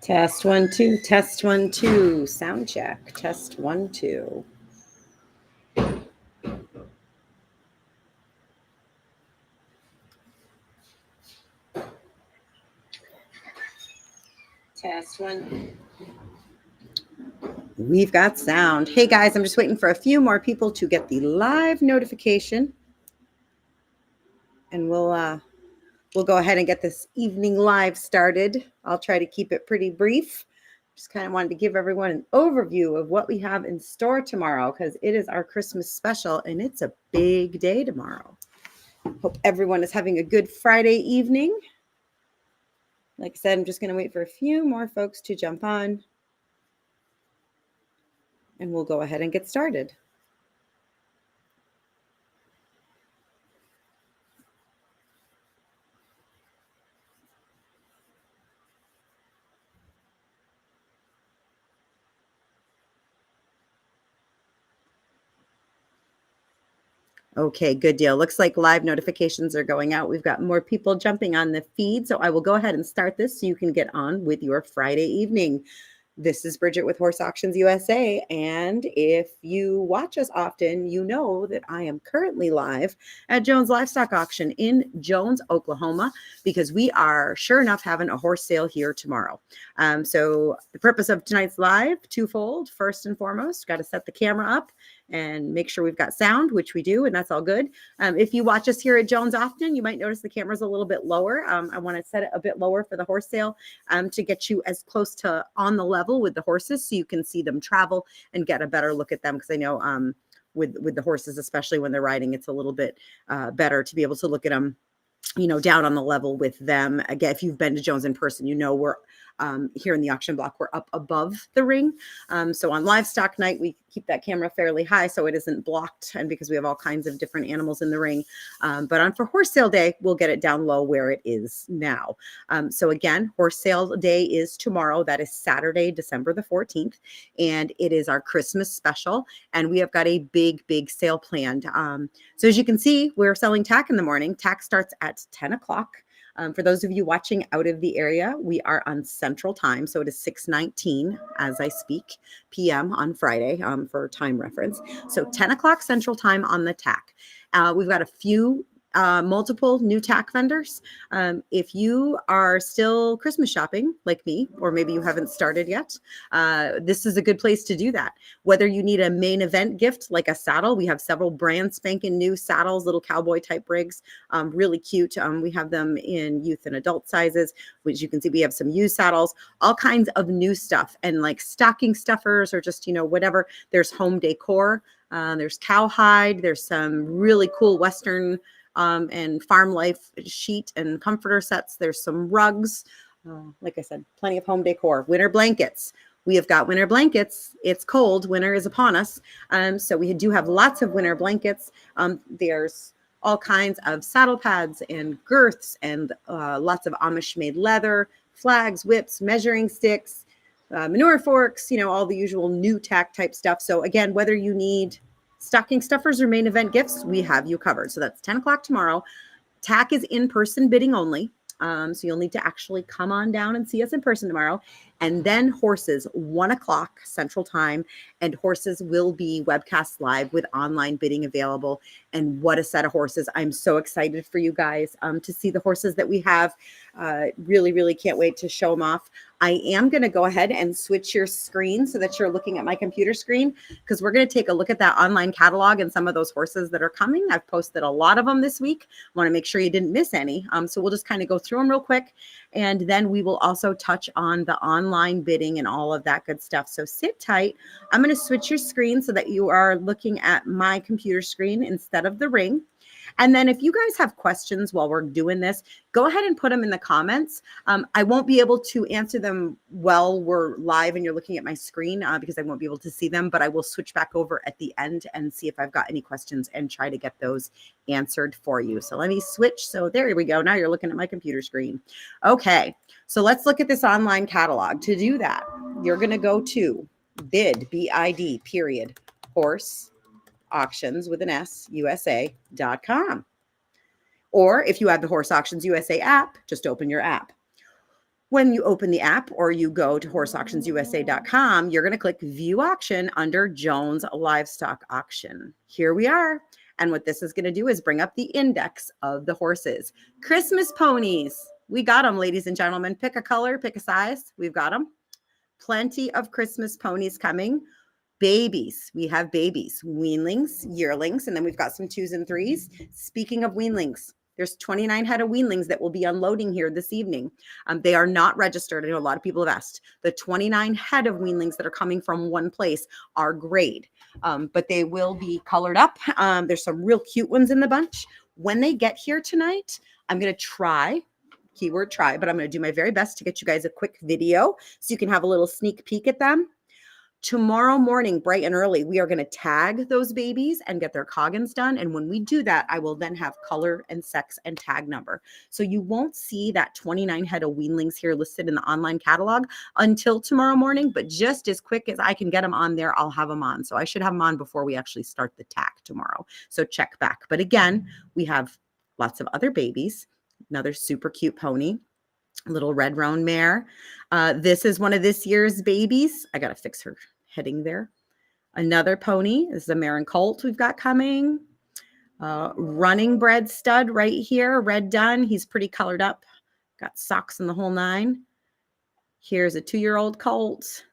Test 1 2, test 1 2, sound check, test 1 2. Test 1. We've got sound. Hey guys, I'm just waiting for a few more people to get the live notification. And we'll go ahead and get this evening live started. I'll try to keep it pretty brief. Just kind of wanted to give everyone an overview of what we have in store tomorrow because it is our Christmas special and it's a big day tomorrow. Hope everyone is having a good Friday evening. Like I said, I'm just going to wait for a few more folks to jump on and we'll go ahead and get started. Okay, good deal. Looks like live notifications are going out. We've got more people jumping on the feed, so I will go ahead and start this so you can get on with your Friday evening. This is Bridget with Horse Auctions USA, and if you watch us often, you know that I am currently live at Jones Livestock Auction in Jones, Oklahoma, because we are sure enough having a horse sale here tomorrow. So the purpose of tonight's live, twofold. First and foremost, got to set the camera up and make sure we've got sound, which we do, and that's all good. If you watch us here at Jones often, you might notice the camera's a little bit lower. I want to set it a bit lower for the horse sale to get you as close to on the level with the horses so you can see them travel and get a better look at them, because I know with the horses, especially when they're riding, it's a little bit better to be able to look at them, down on the level with them. Again, if you've been to Jones in person, we're here in the auction block, we're up above the ring. So on livestock night, we keep that camera fairly high so it isn't blocked, and because we have all kinds of different animals in the ring. But for horse sale day, we'll get it down low where it is now. So again, horse sale day is tomorrow. That is Saturday, December the 14th. And it is our Christmas special. And we have got a big, big sale planned. So as you can see, we're selling tack in the morning. Tack starts at 10 o'clock. For those of you watching out of the area, we are on Central Time, so it is 6:19 as I speak p.m. on Friday for time reference. So 10 o'clock Central Time on the tack. We've got a few multiple new tack vendors. If you are still Christmas shopping like me, or maybe you haven't started yet, this is a good place to do that. Whether you need a main event gift like a saddle, we have several brand spanking new saddles, little cowboy type rigs, really cute. We have them in youth and adult sizes, which you can see we have some used saddles, all kinds of new stuff, and like stocking stuffers or just, whatever. There's home decor, there's cowhide, there's some really cool Western and farm life sheet and comforter sets. There's some rugs. Like I said, plenty of home decor. Winter blankets. We have got winter blankets. It's cold. Winter is upon us. So we do have lots of winter blankets. There's all kinds of saddle pads and girths and lots of Amish made leather, flags, whips, measuring sticks, manure forks, all the usual new tack type stuff. So again, whether you need stocking stuffers or main event gifts, we have you covered. So that's 10 o'clock tomorrow. Tack is in-person bidding only. So you'll need to actually come on down and see us in person tomorrow. And then horses, 1 o'clock Central Time, and horses will be webcast live with online bidding available. And what a set of horses. I'm so excited for you guys to see the horses that we have. Really, really can't wait to show them off. I am going to go ahead and switch your screen so that you're looking at my computer screen, because we're going to take a look at that online catalog and some of those horses that are coming. I've posted a lot of them this week. I want to make sure you didn't miss any. So we'll just kind of go through them real quick. And then we will also touch on the online bidding and all of that good stuff. So sit tight. I'm going to switch your screen so that you are looking at my computer screen instead of the ring. And then if you guys have questions while we're doing this, go ahead and put them in the comments. I won't be able to answer them while we're live and you're looking at my screen because I won't be able to see them, but I will switch back over at the end and see if I've got any questions and try to get those answered for you. So let me switch. So there we go. Now you're looking at my computer screen. Okay, so let's look at this online catalog. To do that, you're going to go to bid, period, horse auctions with an S, USA.com. Or if you have the Horse Auctions USA app, just open your app. When you open the app or you go to horseauctionsusa.com, you're going to click View Auction under Jones Livestock Auction. Here we are. And what this is going to do is bring up the index of the horses. Christmas ponies. We got them, ladies and gentlemen. Pick a color, pick a size. We've got them. Plenty of Christmas ponies coming. Babies. We have babies, weanlings, yearlings, and then we've got some 2s and 3s. Speaking of weanlings, there's 29 head of weanlings that will be unloading here this evening. They are not registered. I know a lot of people have asked. The 29 head of weanlings that are coming from one place are grade, but they will be colored up. There's some real cute ones in the bunch. When they get here tonight, I'm going to try, keyword try, but I'm going to do my very best to get you guys a quick video so you can have a little sneak peek at them. Tomorrow morning, bright and early, we are going to tag those babies and get their coggins done. And when we do that, I will then have color and sex and tag number. So you won't see that 29 head of weanlings here listed in the online catalog until tomorrow morning. But just as quick as I can get them on there, I'll have them on. So I should have them on before we actually start the tag tomorrow. So check back. But again, we have lots of other babies. Another super cute pony. Little red roan mare. This is one of this year's babies. I got to fix her heading there. Another pony. This is a mare and colt we've got coming. Running bred stud right here. Red dun. He's pretty colored up. Got socks in the whole 9. Here's a 2-year-old colt.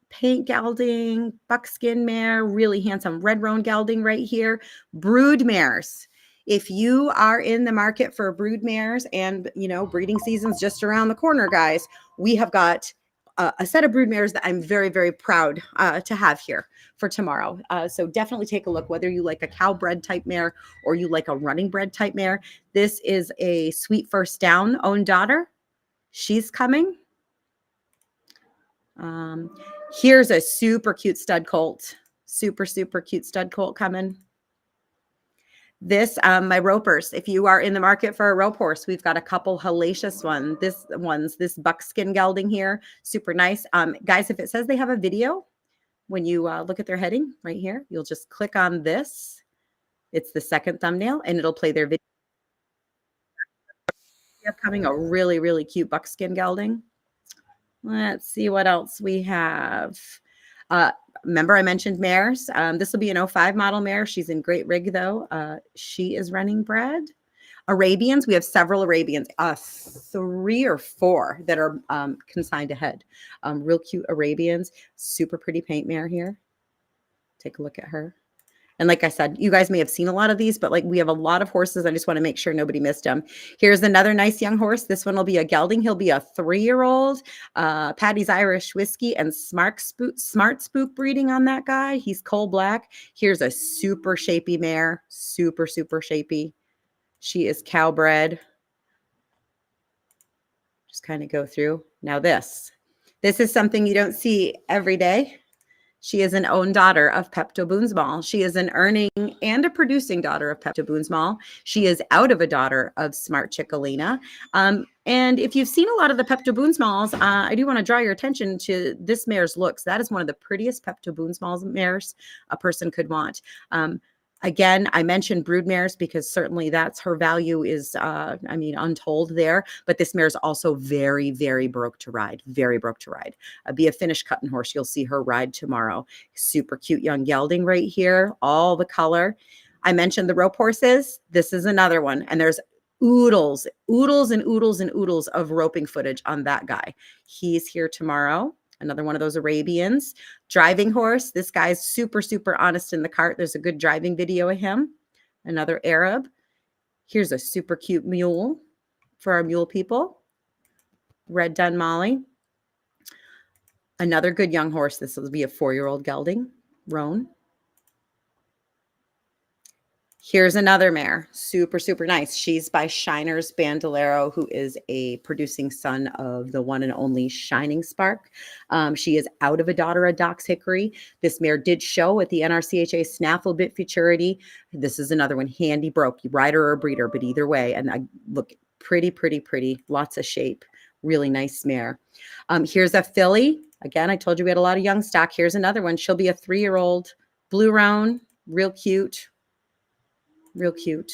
Paint gelding. Buckskin mare. Really handsome. Red roan gelding right here. Brood mares. If you are in the market for brood mares and, breeding season's just around the corner, guys, we have got a set of brood mares that I'm very, very proud to have here for tomorrow. So definitely take a look, whether you like a cow bred type mare or you like a running bred type mare. This is a Sweet First Down own daughter. She's coming. Here's a super cute stud colt. Super, super cute stud colt coming. This, my ropers, if you are in the market for a rope horse, we've got a couple hellacious this buckskin gelding here, super nice. Guys, if it says they have a video, when you look at their heading right here, you'll just click on this. It's the second thumbnail and it'll play their video. Coming a really, really cute buckskin gelding. Let's see what else we have. Remember I mentioned mares. This will be an 05 model mare. She's in great rig though. She is running bred. Arabians, we have several Arabians, 3 or 4 that are consigned ahead. Real cute Arabians, super pretty paint mare here. Take a look at her. And like I said, you guys may have seen a lot of these, but we have a lot of horses. I just want to make sure nobody missed them. Here's another nice young horse. This one will be a gelding. He'll be a 3-year-old. Patty's Irish Whiskey and Smart Spook breeding on that guy. He's coal black. Here's a super shapy mare. Super, super shapy. She is cow bred. Just kind of go through. Now this is something you don't see every day. She is an own daughter of Pepto Boonsmall. She is an earning and a producing daughter of Pepto Boonsmall. She is out of a daughter of Smart Chickalina. And if you've seen a lot of the Pepto Boonsmalls, I do want to draw your attention to this mare's looks. That is one of the prettiest Pepto Boonsmall mares a person could want. Again, I mentioned brood mares because certainly that's her value is, untold there. But this mare is also very, very broke to ride. Very broke to ride. Be a finished cutting horse. You'll see her ride tomorrow. Super cute young gelding right here. All the color. I mentioned the rope horses. This is another one. And there's oodles of roping footage on that guy. He's here tomorrow. Another one of those Arabians. Driving horse. This guy's super, super honest in the cart. There's a good driving video of him. Another Arab. Here's a super cute mule for our mule people. Red Dun Molly. Another good young horse. This will be a 4-year-old gelding. Roan. Here's another mare, super, super nice. She's by Shiner's Bandolero, who is a producing son of the one and only Shining Spark. She is out of a daughter of Doc's Hickory. This mare did show at the NRCHA Snaffle Bit Futurity. This is another one, handy broke, rider or breeder, but either way. And I look pretty, pretty, pretty, lots of shape, really nice mare. Here's a filly. Again, I told you we had a lot of young stock. Here's another one. She'll be a 3-year-old blue roan, real cute. Real cute.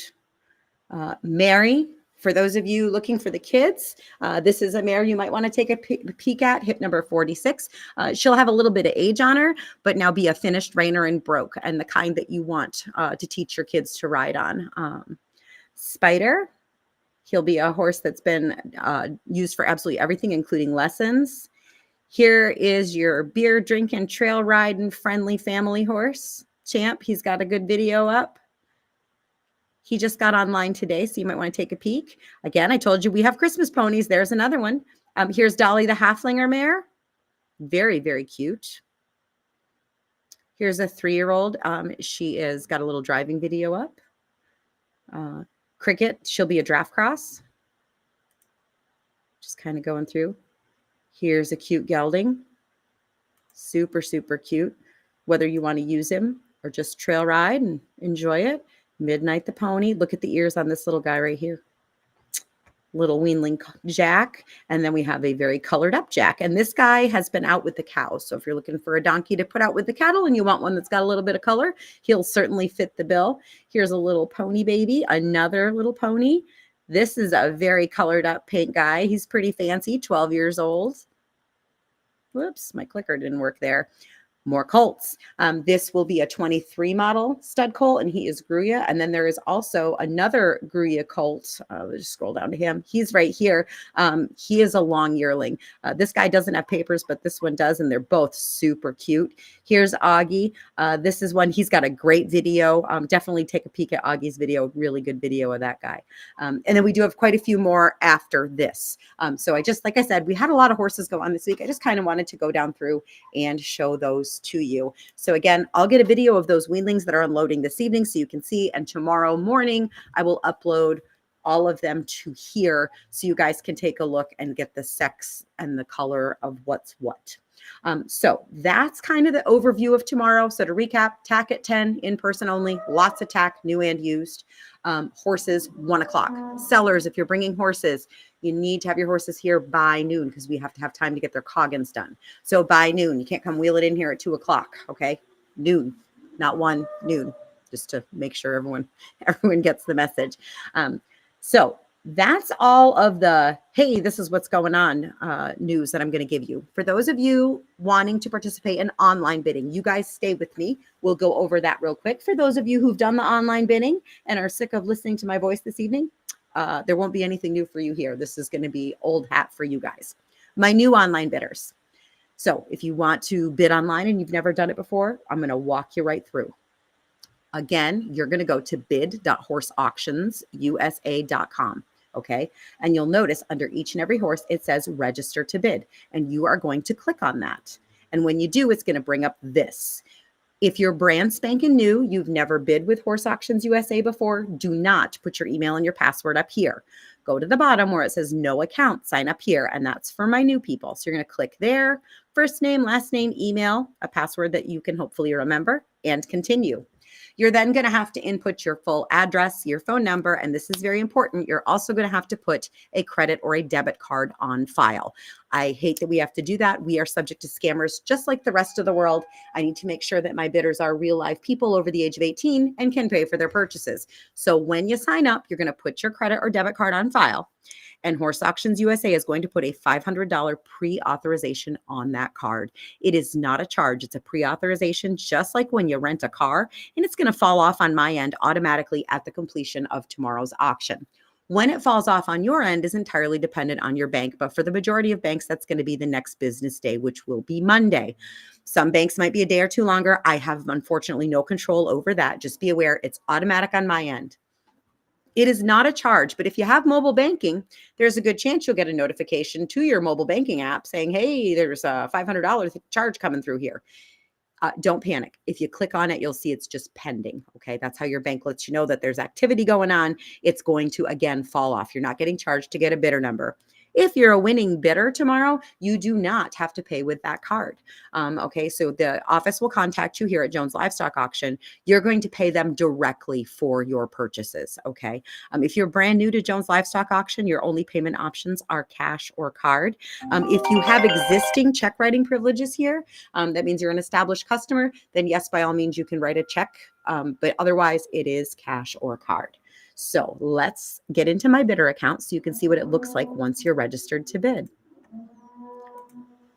Mary, For those of you looking for the kids, this is a mare you might want to take a peek at, hip number 46. She'll have a little bit of age on her, but now be a finished reiner and broke, and the kind that you want to teach your kids to ride on. Spider, he'll be a horse that's been used for absolutely everything, including lessons. Here is your beer drinking, trail riding, friendly family horse, Champ. He's got a good video up. He just got online today, so you might want to take a peek. Again, I told you we have Christmas ponies. There's another one. Here's Dolly the Halflinger mare. Very, very cute. Here's a 3-year-old. She is got a little driving video up. Cricket, she'll be a draft cross. Just kind of going through. Here's a cute gelding. Super, super cute. Whether you want to use him or just trail ride and enjoy it. Midnight the pony. Look at the ears on this little guy right here. Little weanling Jack. And then we have a very colored up Jack. And this guy has been out with the cows. So if you're looking for a donkey to put out with the cattle and you want one that's got a little bit of color, he'll certainly fit the bill. Here's a little pony baby, another little pony. This is a very colored up pink guy. He's pretty fancy, 12 years old. Whoops, my clicker didn't work there. More colts. This will be a 23 model stud colt, and he is Gruya. And then there is also another Gruya colt. Let's just scroll down to him. He's right here. He is a long yearling. This guy doesn't have papers, but this one does, and they're both super cute. Here's Augie. This is one. He's got a great video. Definitely take a peek at Augie's video. Really good video of that guy. And then we do have quite a few more after this. So like I said, we had a lot of horses go on this week. I just kind of wanted to go down through and show those to you. So again, I'll get a video of those weanlings that are unloading this evening so you can see, and tomorrow morning I will upload all of them to here so you guys can take a look and get the sex and the color of what's what. So that's kind of the overview of tomorrow. So to recap, tack at 10, in person only, lots of tack, new and used. Horses, 1 o'clock. Sellers, if you're bringing horses, you need to have your horses here by noon because we have to have time to get their coggins done. So by noon, you can't come wheel it in here at 2 o'clock. Okay. Noon, not 1, noon, just to make sure everyone gets the message. So that's all of the, hey, this is what's going on news that I'm going to give you. For those of you wanting to participate in online bidding, you guys stay with me. We'll go over that real quick. For those of you who've done the online bidding and are sick of listening to my voice this evening, there won't be anything new for you here. This is going to be old hat for you guys. My new online bidders. So if you want to bid online and you've never done it before, I'm going to walk you right through. Again, you're going to go to bid.horseauctionsusa.com. Okay. And you'll notice under each and every horse, it says register to bid. And you are going to click on that. And when you do, it's going to bring up this. If you're brand spanking new, you've never bid with Horse Auctions USA before, do not put your email and your password up here. Go to the bottom where it says no account, sign up here. And that's for my new people. So you're going to click there, first name, last name, email, a password that you can hopefully remember, and continue. You're then going to have to input your full address, your phone number, and this is very important. You're also going to have to put a credit or a debit card on file. I hate that we have to do that. We are subject to scammers just like the rest of the world. I need to make sure that my bidders are real live people over the age of 18 and can pay for their purchases. So when you sign up, you're going to put your credit or debit card on file. And Horse Auctions USA is going to put a $500 pre-authorization on that card. It is not a charge. It's a pre-authorization, just like when you rent a car, and it's going to fall off on my end automatically at the completion of tomorrow's auction. When it falls off on your end is entirely dependent on your bank, but for the majority of banks, that's going to be the next business day, which will be Monday. Some banks might be a day or two longer. I have, unfortunately, no control over that. Just be aware it's automatic on my end. It is not a charge, but if you have mobile banking, there's a good chance you'll get a notification to your mobile banking app saying, hey, there's a $500 charge coming through here. Don't panic. If you click on it, you'll see it's just pending. Okay. That's how your bank lets you know that there's activity going on. It's going to, again, fall off. You're not getting charged to get a bidder number. If you're a winning bidder tomorrow, you do not have to pay with that card. Okay, so the office will contact you here at Jones Livestock Auction. You're going to pay them directly for your purchases. Okay, if you're brand new to Jones Livestock Auction, your only payment options are cash or card. If you have existing check writing privileges here, that means you're an established customer, then yes, by all means, you can write a check. But otherwise, it is cash or card. So let's get into my bidder account so you can see what it looks like once you're registered to bid.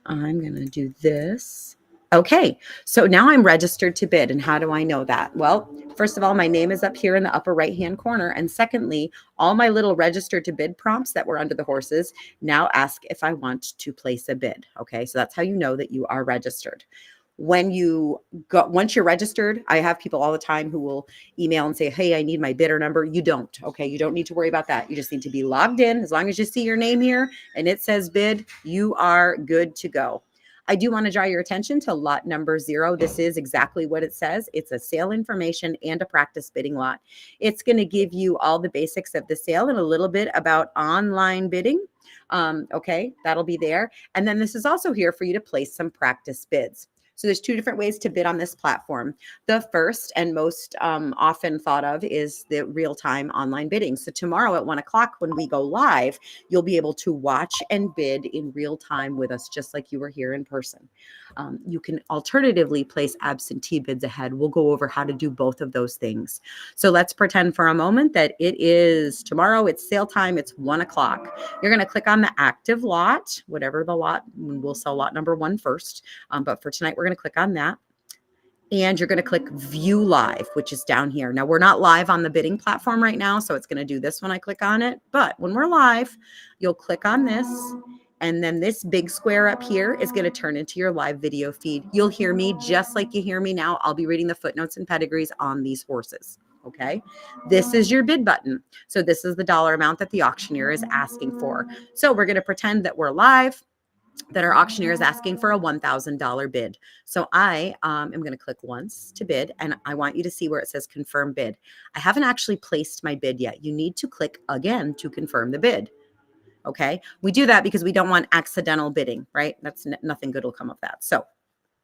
I'm going to do this. Okay, so now I'm registered to bid. And how do I know that? Well, first of all, my name is up here in the upper right-hand corner. And secondly, all my little registered to bid prompts that were under the horses now ask if I want to place a bid. Okay, so that's how you know that you are registered. Once you're registered, I have people all the time who will email and say, hey, I need my bidder number. You don't. Okay, you don't need to worry about that. You just need to be logged in. As long as you see your name here and it says bid, you are good to go. I do want to draw your attention to lot number 0. This is exactly what it says. It's a sale information and a practice bidding lot. It's going to give you all the basics of the sale and a little bit about online bidding. Okay, that'll be there. And then this is also here for you to place some practice bids. So there's 2 different ways to bid on this platform. The first and most often thought of is the real-time online bidding. So tomorrow at 1 o'clock when we go live, you'll be able to watch and bid in real time with us, just like you were here in person. You can alternatively place absentee bids ahead. We'll go over how to do both of those things. So let's pretend for a moment that it is tomorrow, it's sale time, it's 1 o'clock. You're going to click on the active lot, whatever the lot, we'll sell lot number 1 first. But for tonight, we're going to click on that. And you're going to click view live, which is down here. Now we're not live on the bidding platform right now, so it's going to do this when I click on it. But when we're live, you'll click on this. And then this big square up here is going to turn into your live video feed. You'll hear me just like you hear me now. I'll be reading the footnotes and pedigrees on these horses. Okay. This is your bid button. So this is the dollar amount that the auctioneer is asking for. So we're going to pretend that we're live, that our auctioneer is asking for a $1,000 bid. So I am going to click once to bid, and I want you to see where it says confirm bid. I haven't actually placed my bid yet. You need to click again to confirm the bid. Okay. We do that because we don't want accidental bidding, right? That's nothing good will come of that. So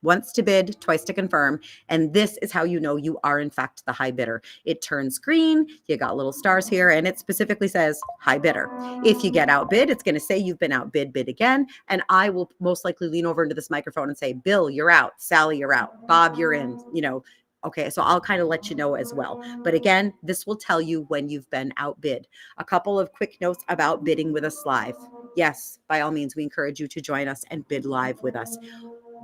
once to bid, twice to confirm. And this is how you know you are, in fact, the high bidder. It turns green. You got little stars here, and it specifically says high bidder. If you get outbid, it's going to say you've been outbid, bid again. And I will most likely lean over into this microphone and say, Bill, you're out. Sally, you're out. Bob, you're in. Okay, so I'll kind of let you know as well. But again, this will tell you when you've been outbid. A couple of quick notes about bidding with us live. Yes, by all means, we encourage you to join us and bid live with us.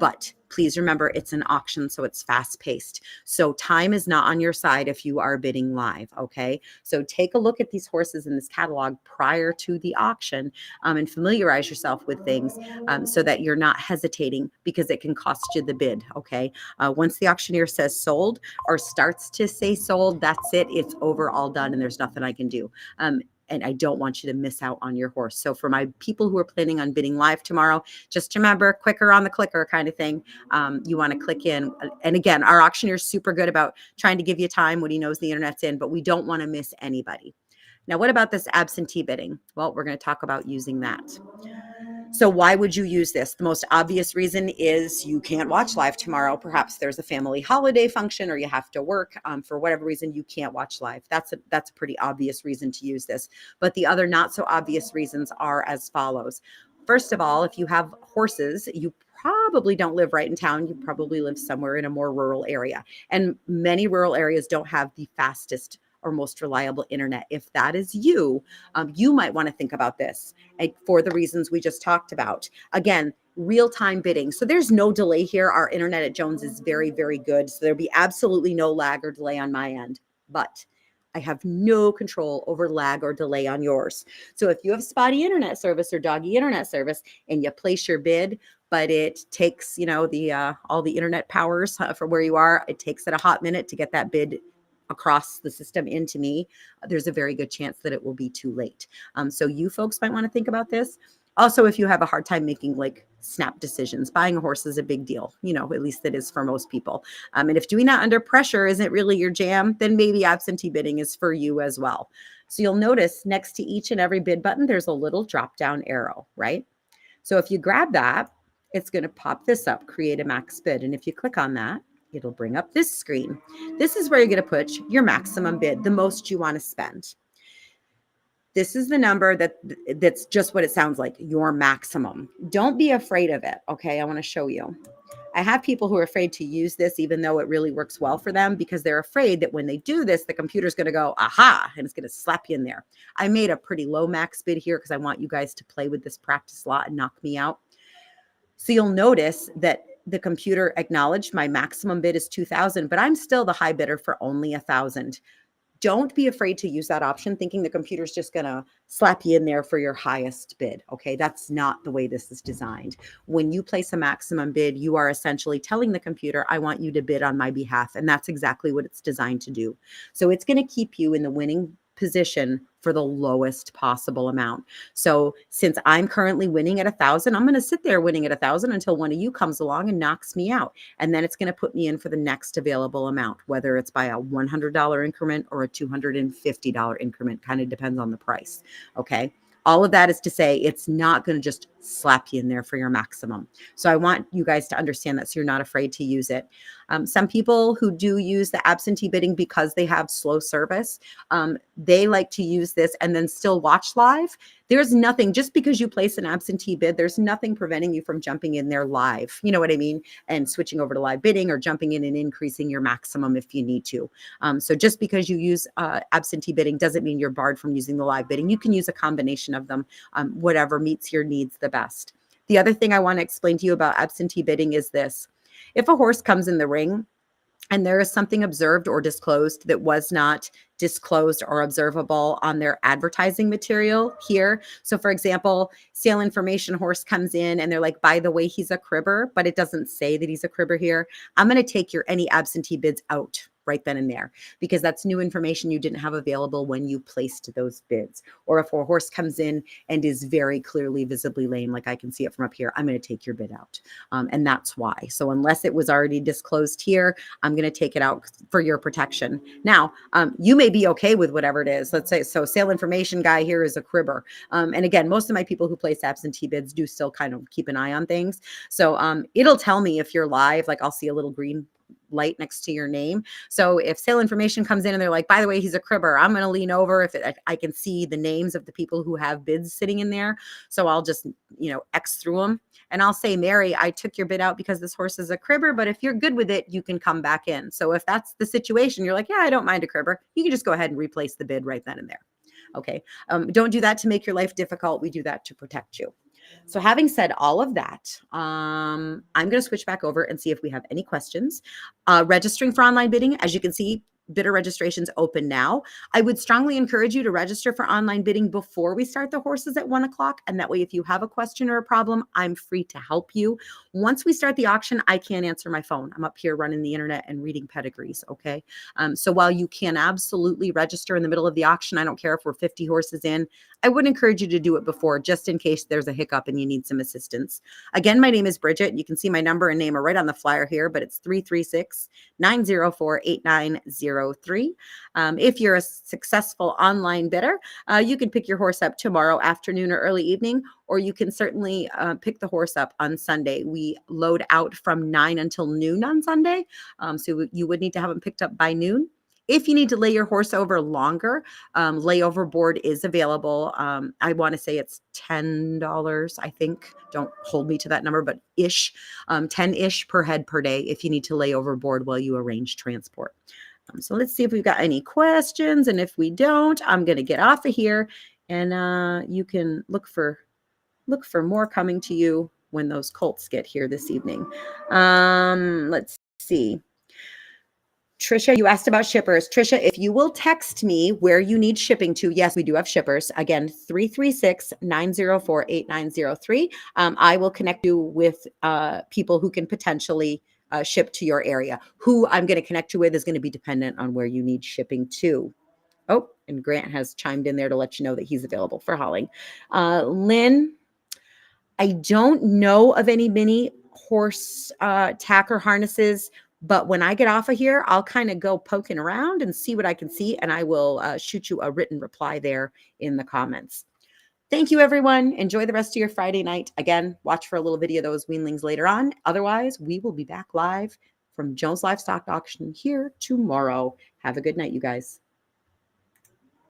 But please remember, it's an auction, so it's fast paced. So time is not on your side if you are bidding live, okay? So take a look at these horses in this catalog prior to the auction and familiarize yourself with things so that you're not hesitating, because it can cost you the bid, okay? Once the auctioneer says sold or starts to say sold, that's it. It's over, all done, and there's nothing I can do. And I don't want you to miss out on your horse. So for my people who are planning on bidding live tomorrow, just remember, quicker on the clicker kind of thing. You want to click in. And again, our auctioneer is super good about trying to give you time when he knows the internet's in, but we don't want to miss anybody. Now, what about this absentee bidding? Well, we're going to talk about using that. So why would you use this? The most obvious reason is you can't watch live tomorrow. Perhaps there's a family holiday function or you have to work. For whatever reason, you can't watch live. That's a pretty obvious reason to use this. But the other not so obvious reasons are as follows. First of all, if you have horses, you probably don't live right in town. You probably live somewhere in a more rural area. And many rural areas don't have the fastest or most reliable internet. If that is you, you might want to think about this for the reasons we just talked about. Again, real-time bidding. So there's no delay here. Our internet at Jones is very, very good. So there'll be absolutely no lag or delay on my end. But I have no control over lag or delay on yours. So if you have spotty internet service or doggy internet service and you place your bid, but it takes, all the internet powers for where you are, it takes it a hot minute to get that bid across the system into me, there's a very good chance that it will be too late. So you folks might want to think about this. Also, if you have a hard time making snap decisions, buying a horse is a big deal, at least it is for most people. And if doing that under pressure isn't really your jam, then maybe absentee bidding is for you as well. So you'll notice next to each and every bid button, there's a little drop down arrow, right? So if you grab that, it's going to pop this up, create a max bid. And if you click on that, it'll bring up this screen. This is where you're going to put your maximum bid, the most you want to spend. This is the number that's just what it sounds like, your maximum. Don't be afraid of it, okay? I want to show you. I have people who are afraid to use this, even though it really works well for them, because they're afraid that when they do this, the computer's going to go, aha, and it's going to slap you in there. I made a pretty low max bid here because I want you guys to play with this practice lot and knock me out. So you'll notice that the computer acknowledged my maximum bid is 2,000, but I'm still the high bidder for only 1,000. Don't be afraid to use that option thinking the computer's just going to slap you in there for your highest bid. Okay, that's not the way this is designed. When you place a maximum bid, you are essentially telling the computer, I want you to bid on my behalf. And that's exactly what it's designed to do. So it's going to keep you in the winning position for the lowest possible amount. So since I'm currently winning at 1,000, I'm going to sit there winning at 1,000 until one of you comes along and knocks me out. And then it's going to put me in for the next available amount, whether it's by a $100 increment or a $250 increment, kind of depends on the price. Okay. All of that is to say it's not going to just slap you in there for your maximum. So I want you guys to understand that so you're not afraid to use it. Some people who do use the absentee bidding because they have slow service, they like to use this and then still watch live. There's nothing, just because you place an absentee bid, there's nothing preventing you from jumping in there live. You know what I mean? And switching over to live bidding or jumping in and increasing your maximum if you need to. So just because you use absentee bidding doesn't mean you're barred from using the live bidding. You can use a combination of them, whatever meets your needs the best. The other thing I want to explain to you about absentee bidding is this. If a horse comes in the ring and there is something observed or disclosed that was not disclosed or observable on their advertising material here. So for example, sale information horse comes in and they're like, by the way, he's a cribber, but it doesn't say that he's a cribber here. I'm going to take your any absentee bids out right then and there, because that's new information you didn't have available when you placed those bids. Or if a horse comes in and is very clearly visibly lame, like I can see it from up here, I'm going to take your bid out. And that's why. So unless it was already disclosed here, I'm going to take it out for your protection. Now, you may be okay with whatever it is. Let's say, so sale information guy here is a cribber. And again, most of my people who place absentee bids do still kind of keep an eye on things. So it'll tell me if you're live, like I'll see a little green light next to your name. So if sale information comes in and they're like, by the way, he's a cribber, I'm going to lean over if I can see the names of the people who have bids sitting in there. So I'll just, X through them and I'll say, Mary, I took your bid out because this horse is a cribber, but if you're good with it, you can come back in. So if that's the situation, you're like, yeah, I don't mind a cribber. You can just go ahead and replace the bid right then and there. Okay. Don't do that to make your life difficult. We do that to protect you. So having said all of that, I'm going to switch back over and see if we have any questions. Registering for online bidding, as you can see, bidder registration's open now. I would strongly encourage you to register for online bidding before we start the horses at 1 o'clock. And that way, if you have a question or a problem, I'm free to help you. Once we start the auction, I can't answer my phone. I'm up here running the internet and reading pedigrees. Okay. So while you can absolutely register in the middle of the auction, I don't care if we're 50 horses in, I would encourage you to do it before, just in case there's a hiccup and you need some assistance. Again, my name is Bridget. You can see my number and name are right on the flyer here, but it's 336-904-8903. If you're a successful online bidder, you can pick your horse up tomorrow afternoon or early evening, or you can certainly pick the horse up on Sunday. We load out from 9 until noon on Sunday, so you would need to have them picked up by noon. If you need to lay your horse over longer, layover board is available. I want to say it's $10, I think. Don't hold me to that number, but 10-ish per head per day if you need to lay over board while you arrange transport. So let's see if we've got any questions. And if we don't, I'm going to get off of here and you can look for more coming to you when those colts get here this evening. Let's see. Trisha, you asked about shippers. Trisha, if you will text me where you need shipping to, yes, we do have shippers. Again, 336-904-8903. I will connect you with people who can potentially ship to your area. Who I'm going to connect you with is going to be dependent on where you need shipping to. Oh, and Grant has chimed in there to let you know that he's available for hauling. Lynn, I don't know of any mini horse tacker harnesses, but when I get off of here, I'll kind of go poking around and see what I can see, and I will shoot you a written reply there in the comments. Thank you, everyone. Enjoy the rest of your Friday night. Again, watch for a little video of those weanlings later on. Otherwise, we will be back live from Jones Livestock Auction here tomorrow. Have a good night, you guys.